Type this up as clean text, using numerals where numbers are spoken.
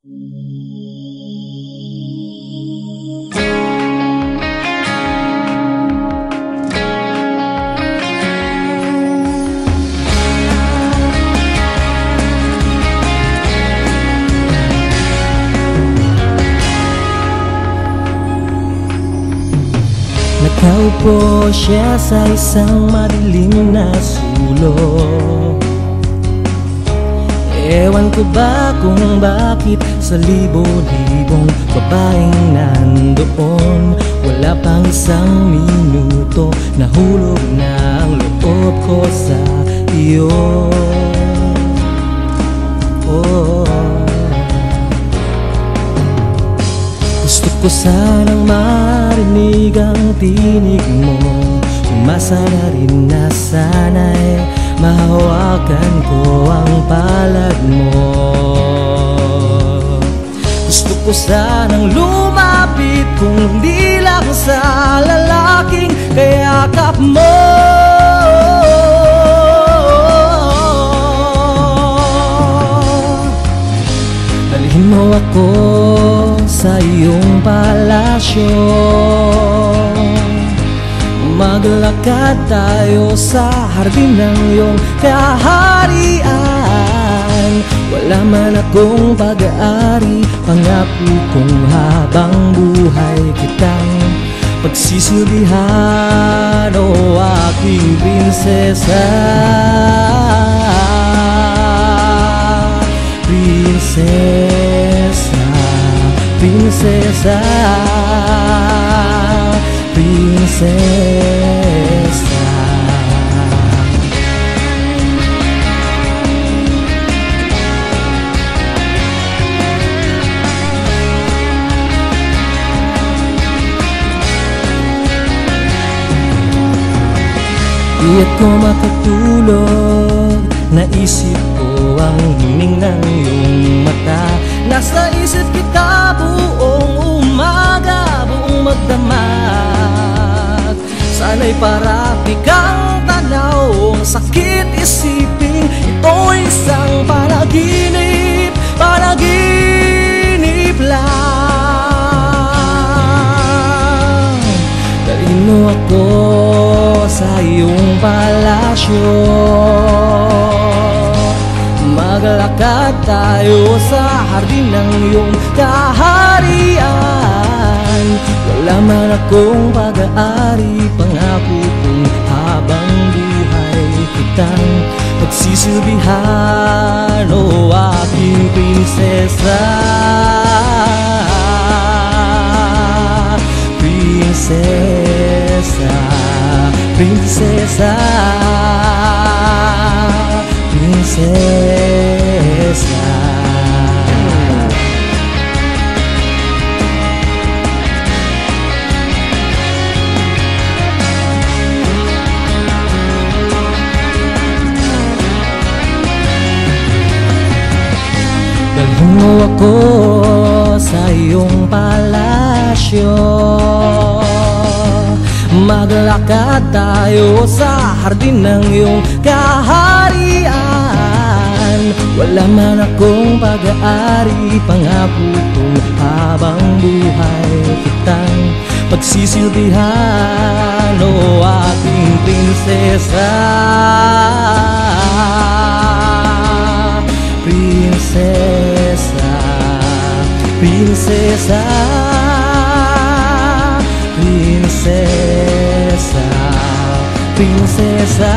Nakaupo siya sa isang madilim na sulok. Ewan ko ba kung bakit sa libo-libong babaeng nandoon, wala pang isang minuto, nahulog na ang loob ko sa iyo. Gusto ko sanang marinig ang tinig mo, umasa na rin na sana'y mahawakan ko ang palad mo. Gusto ko sanang lumapit kung hindi lang sa lalaking kayakap mo. Dalhin mo ako sa iyong palasyo, maglakad tayo sa hardin ng iyong kaharian. Wala man akong pag-aari, pangako kong habang buhay kitang pagsisilbihan, o aking prinsesa. Prinsesa, prinsesa, prinsesa. Di ako makatulog, naisip ko ang hining ng iyong mata. Nasa isip kita buong umaga, buong magdamag. Sana'y parati kang tanaw, ang sakit isipin ito'y isang panaginip, panaginip lang. Dalhin mo ako sa iyong palasyo, maglakad tayo sa hardin ng iyong kaharian. Wala man akong pag-aari, pangako kong habang buhay kitang pagsisilbihan, o aking prinsesa. Prinsesa, prinsesa, prinsesa. Dalhin mo ako sa iyong palasyo, maglakad tayo sa hardin ng iyong kaharian. Wala man akong pag-aari, pangako kong habang buhay kitang pagsisilbihan, o aking prinsesa. Prinsesa, prinsesa, prinsesa, prinsesa.